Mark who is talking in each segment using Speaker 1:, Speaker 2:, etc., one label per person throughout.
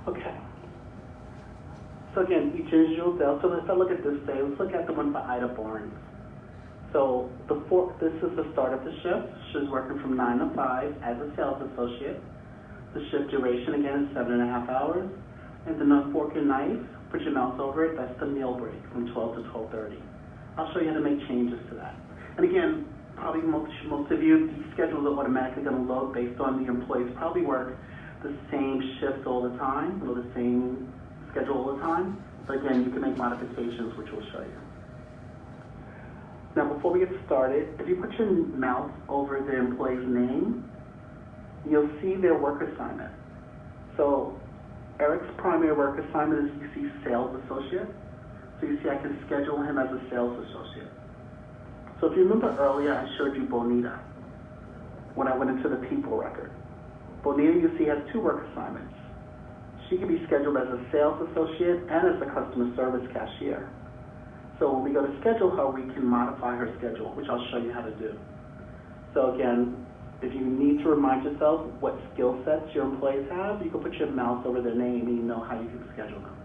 Speaker 1: Okay. So again, each individual sale. So let's look at this day. Let's look at the one for Ida Barnes. So this is the start of the shift. She's working from 9 to 5 as a sales associate. The shift duration again is 7.5 hours. And then on fork and knife, put your mouse over it. That's the meal break from 12 to 12:30. I'll show you how to make changes to that. And again, probably most of you, these schedules are automatically going to load based on the employees probably work the same shifts all the time, or the same schedule all the time. But again, you can make modifications, which we'll show you. Now, before we get started, if you put your mouse over the employee's name, you'll see their work assignment. So Eric's primary work assignment is, you see, sales associate. So you see I can schedule him as a sales associate. So if you remember earlier, I showed you Bonita when I went into the people record. Bonita, you see, has 2 work assignments. She can be scheduled as a sales associate and as a customer service cashier. So when we go to schedule her, we can modify her schedule, which I'll show you how to do. So again, if you need to remind yourself what skill sets your employees have, you can put your mouse over their name and you know how you can schedule them.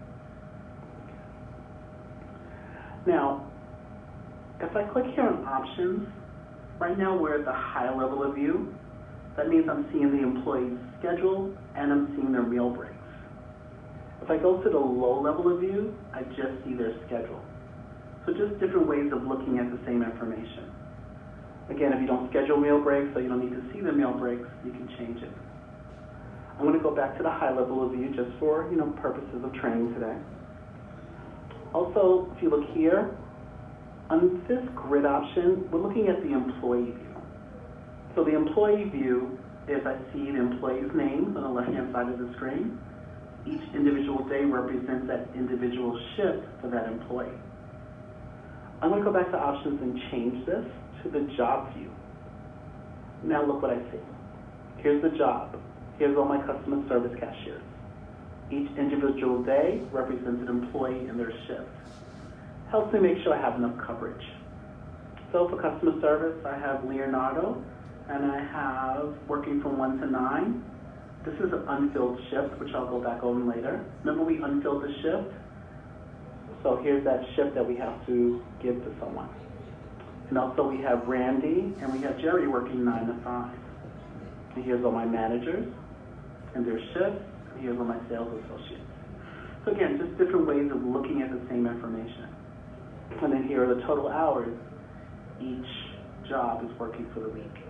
Speaker 1: Now, if I click here on options, right now we're at the high level of view. That means I'm seeing the employee's schedule and I'm seeing their meal breaks. If I go to the low level of view, I just see their schedule. So just different ways of looking at the same information. Again, if you don't schedule meal breaks, so you don't need to see the meal breaks, you can change it. I'm going to go back to the high level of view just for purposes of training today. Also, if you look here, on this grid option, we're looking at the employee view. So the employee view is I see the employee's name on the left-hand side of the screen. Each individual day represents that individual shift for that employee. I'm going to go back to options and change this to the job view. Now look what I see. Here's the job. Here's all my customer service cashiers. Each individual day represents an employee and their shift. Helps me make sure I have enough coverage. So for customer service, I have Leonardo, and I have working from 1 to 9. This is an unfilled shift, which I'll go back over later. Remember we unfilled the shift? So here's that shift that we have to give to someone. And also we have Randy and we have Jerry working 9 to 5. And here's all my managers and their shifts, and here's all my sales associates. So again, just different ways of looking at the same information. And then here are the total hours each job is working for the week.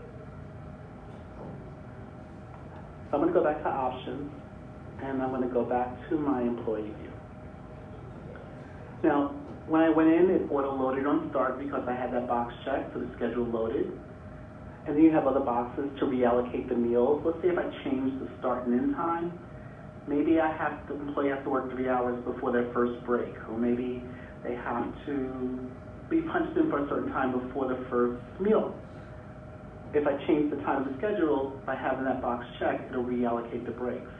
Speaker 1: So I'm going to go back to options, and I'm going to go back to my employee view. Now, when I went in, it auto-loaded on start because I had that box checked, so the schedule loaded. And then you have other boxes to reallocate the meals. Let's say if I change the start and end time, maybe the employee has to work 3 hours before their first break, or maybe they have to be punched in for a certain time before the first meal. If I change the time of the schedule, by having that box checked, it'll reallocate the breaks.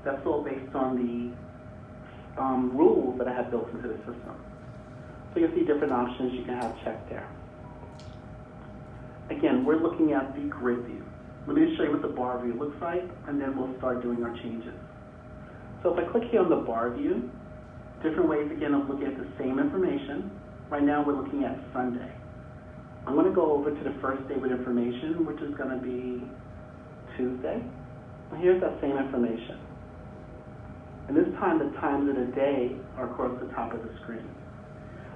Speaker 1: That's all based on the rules that I have built into the system. So you'll see different options you can have checked there. Again, we're looking at the grid view. Let me just show you what the bar view looks like, and then we'll start doing our changes. So if I click here on the bar view, different ways again of looking at the same information. Right now we're looking at Sunday. I'm going to go over to the first day with information, which is going to be Tuesday. And here's that same information. And this time, the times of the day are across the top of the screen.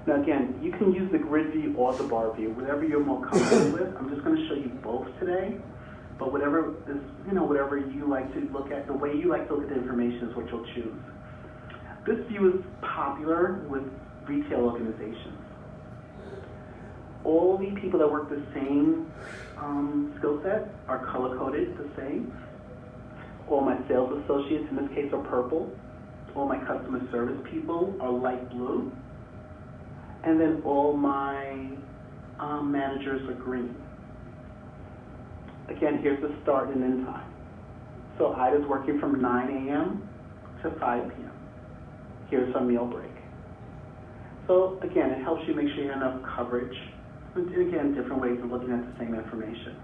Speaker 1: Now again, you can use the grid view or the bar view, whatever you're more comfortable with. I'm just going to show you both today, but whatever you like to look at, the way you like to look at the information is what you'll choose. This view is popular with retail organizations. All the people that work the same skill set are color-coded the same. All my sales associates, in this case, are purple. All my customer service people are light blue. And then all my managers are green. Again, here's the start and end time. So Ida's working from 9 a.m. to 5 p.m. Here's our meal break. So again, it helps you make sure you have enough coverage. And again, different ways of looking at the same information.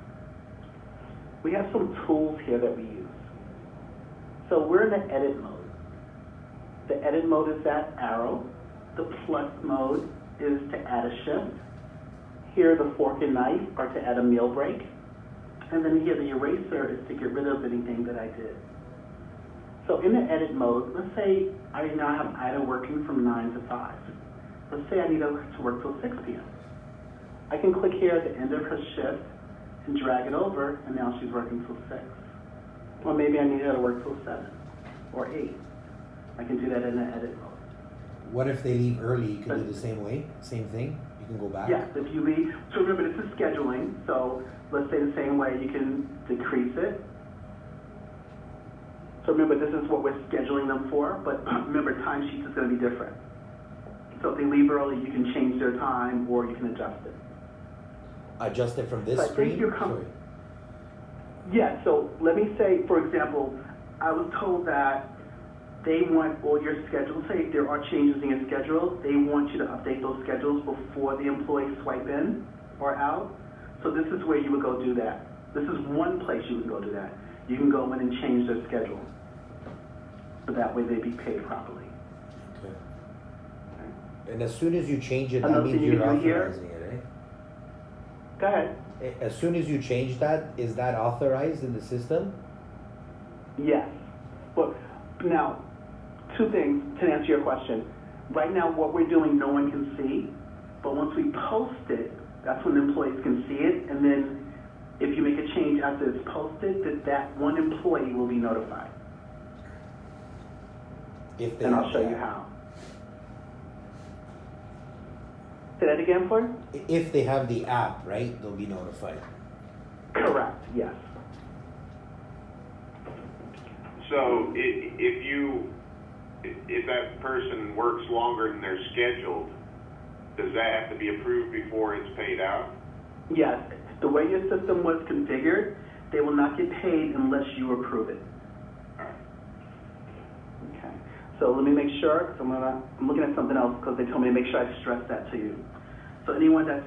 Speaker 1: We have some tools here that we use. So we're in the edit mode. The edit mode is that arrow. The plus mode is to add a shift. Here, the fork and knife are to add a meal break. And then here, the eraser is to get rid of anything that I did. So in the edit mode, let's say I now have Ida working from 9 to 5. Let's say I need her to work till 6 p.m. I can click here at the end of her shift and drag it over, and now she's working till 6. Or maybe I need her to work till 7 or 8. I can do that in the edit mode.
Speaker 2: What if they leave early? You can do the same way, same thing? You can go back?
Speaker 1: Yes, if you leave. So remember, this is scheduling. So let's say the same way, you can decrease it. So remember, this is what we're scheduling them for, but remember, timesheets is going to be different. So if they leave early, you can change their time or you can adjust it.
Speaker 2: Adjust it from this
Speaker 1: So
Speaker 2: screen?
Speaker 1: Sorry. Yeah, so let me say, for example, I was told that they want all your schedules, say if there are changes in your schedule, they want you to update those schedules before the employees swipe in or out. So this is where you would go do that. This is one place you would go do that. You can go in and change their schedule. So that way they be paid properly.
Speaker 2: Okay. And as soon as you change it, that
Speaker 1: Another
Speaker 2: means
Speaker 1: thing you
Speaker 2: you're
Speaker 1: can do here-
Speaker 2: authorizing it, eh?
Speaker 1: Go ahead.
Speaker 2: As soon as you change that, is that authorized in the system?
Speaker 1: Yes. But now, two things to answer your question. Right now, what we're doing, no one can see. But once we post it, that's when employees can see it. And then if you make a change after it's posted, that one employee will be notified.
Speaker 2: If they
Speaker 1: And I'll
Speaker 2: have
Speaker 1: show
Speaker 2: that.
Speaker 1: you how. Say that again, Floyd?
Speaker 2: If they have the app, right, they'll be notified.
Speaker 1: Correct, yes.
Speaker 3: So if that person works longer than they're scheduled, does that have to be approved before it's paid out?
Speaker 1: Yes, the way your system was configured, they will not get paid unless you approve it.
Speaker 3: All right.
Speaker 1: Okay, so let me make sure, because I'm looking at something else because they told me to make sure I stress that to you. So anyone that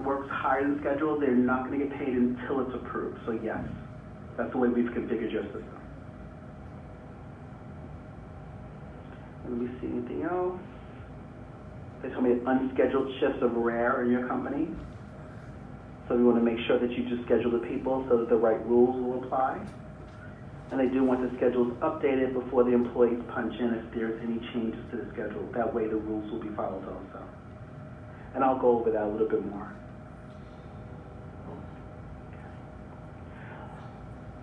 Speaker 1: works higher than schedule, they're not going to get paid until it's approved. So yes, that's the way we've configured your system. Let me see anything else. They told me that unscheduled shifts are rare in your company. So we want to make sure that you just schedule the people so that the right rules will apply. And they do want the schedules updated before the employees punch in if there's any changes to the schedule. That way the rules will be followed also. And I'll go over that a little bit more.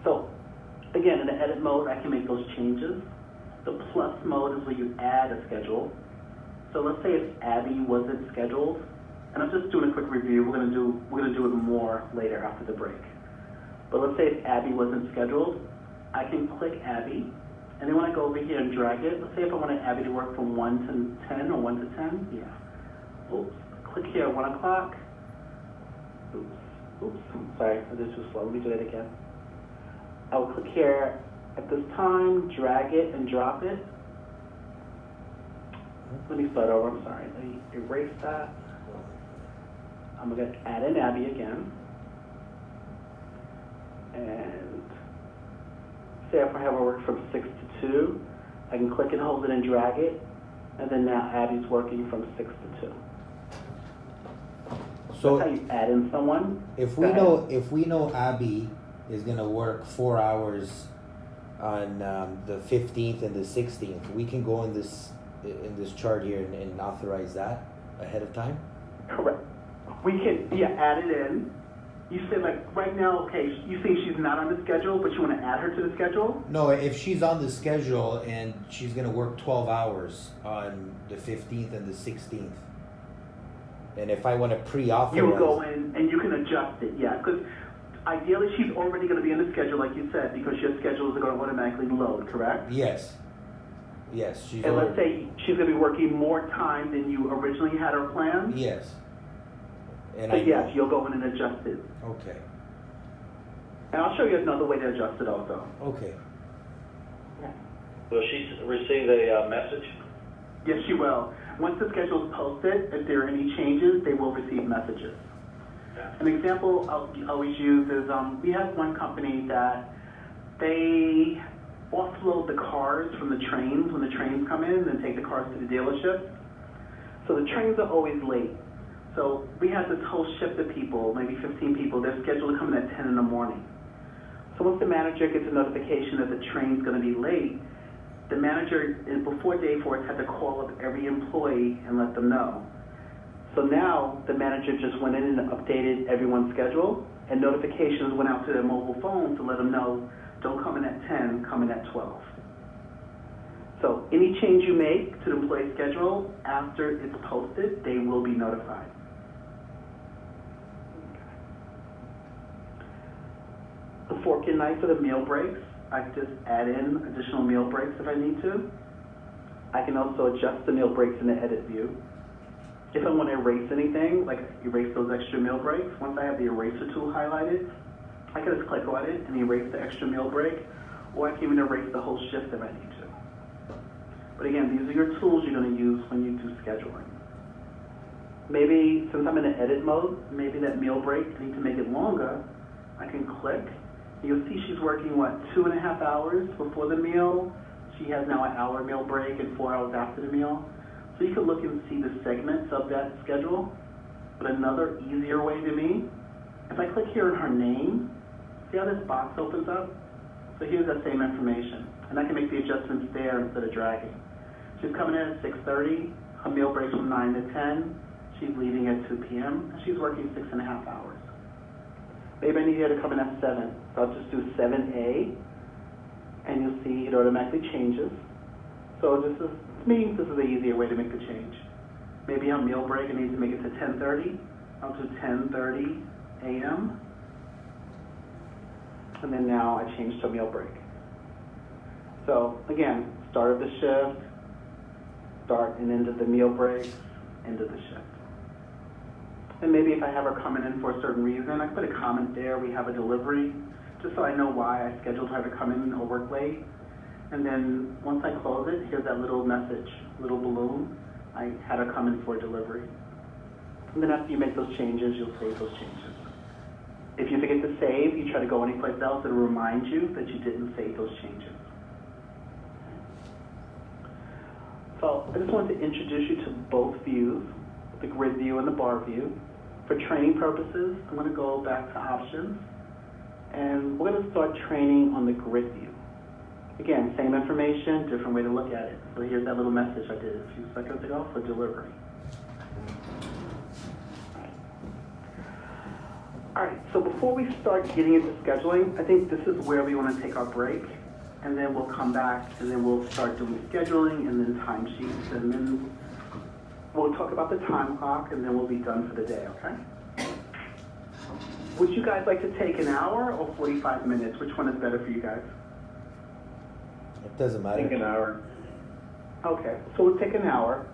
Speaker 1: So, again, in the edit mode, I can make those changes. The plus mode is where you add a schedule. So let's say if Abby wasn't scheduled, and I'm just doing a quick review. We're gonna do it more later after the break. But let's say if Abby wasn't scheduled, I can click Abby, and then when I go over here and drag it, let's say if I wanted Abby to work from 1 to 10 or 1 to 10, yeah. Oops, click here at 1 o'clock. Oops, sorry, I did too slow. Let me do that again. I will click here at this time, drag it and drop it. Let me start over, I'm sorry. Let me erase that. I'm gonna add in Abby again. And say if I have her work from 6 to 2, I can click and hold it and drag it, and then now Abby's working from 6 to 2.
Speaker 2: So
Speaker 1: that's how you add in someone.
Speaker 2: if we know Abby is gonna work 4 hours on the 15th and the 16th, we can go in this chart here and authorize that ahead of time?
Speaker 1: Correct. We can, add it in. You say like right now, okay, you think she's not on the schedule, but you want to add her to the schedule?
Speaker 2: No, if she's on the schedule and she's gonna work 12 hours on the 15th and the 16th, and if I want to pre-authorize,
Speaker 1: You will go in and you can adjust it, yeah, because ideally she's already going to be in the schedule, like you said, because your schedules are going to automatically load, correct?
Speaker 2: Yes, she's.
Speaker 1: And let's say she's going to be working more time than you originally had her planned.
Speaker 2: Yes. And
Speaker 1: So yes, you'll go in and adjust it.
Speaker 2: Okay.
Speaker 1: And I'll show you another way to adjust it also.
Speaker 2: Okay.
Speaker 4: Will she receive a message?
Speaker 1: Yes, she will. Once the schedule is posted, if there are any changes, they will receive messages. An example I'll always use is we have one company that they offload the cars from the trains when the trains come in and take the cars to the dealership. So the trains are always late. So we have this whole shift of people, maybe 15 people, they're scheduled to come in at 10 in the morning. So once the manager gets a notification that the train's going to be late, the manager, before Dayforce, had to call up every employee and let them know. So now the manager just went in and updated everyone's schedule, and notifications went out to their mobile phone to let them know, don't come in at 10, come in at 12. So any change you make to the employee schedule after it's posted, they will be notified. The fork and knife for the meal breaks, I can just add in additional meal breaks if I need to. I can also adjust the meal breaks in the edit view. If I want to erase anything, like erase those extra meal breaks, once I have the eraser tool highlighted, I can just click on it and erase the extra meal break, or I can even erase the whole shift if I need to. But again, these are your tools you're going to use when you do scheduling. Maybe, since I'm in the edit mode, maybe that meal break, I need to make it longer. I can click. You'll see she's working, 2.5 hours before the meal. She has now an hour meal break and 4 hours after the meal. So you can look and see the segments of that schedule. But another easier way to me, if I click here on her name, see how this box opens up? So here's that same information. And I can make the adjustments there instead of dragging. She's coming in at 6:30. Her meal breaks from 9 to 10. She's leaving at 2 p.m. and she's working 6.5 hours. Maybe I need her to come in at 7. So I'll just do 7A, and you'll see it automatically changes. So this means this is the easier way to make the change. Maybe on meal break I need to make it to 10:30. I'll do 10:30 a.m. And then now I change to meal break. So again, start of the shift, start and end of the meal breaks, end of the shift. And maybe if I have her coming in for a certain reason, I put a comment there, we have a delivery, just so I know why I scheduled her to come in or work late. And then once I close it, here's that little message, little balloon. I had her come in for a delivery. And then after you make those changes, you'll save those changes. If you forget to save, you try to go anyplace else, it'll remind you that you didn't save those changes. So I just wanted to introduce you to both views, the grid view and the bar view. For training purposes, I'm going to go back to options, and we're going to start training on the grid view. Again, same information, different way to look at it. So here's that little message I did a few seconds ago for delivery. All right, so before we start getting into scheduling, I think this is where we want to take our break, and then we'll come back, and then we'll start doing scheduling, and then timesheets, and then we'll talk about the time clock, and then we'll be done for the day, okay? Would you guys like to take an hour or 45 minutes? Which one is better for you guys?
Speaker 2: It doesn't matter.
Speaker 4: Take an hour.
Speaker 1: Okay, so we'll take an hour.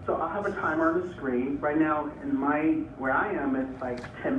Speaker 1: So I'll have a timer on the screen. Right now, where I am, it's like 10 minutes.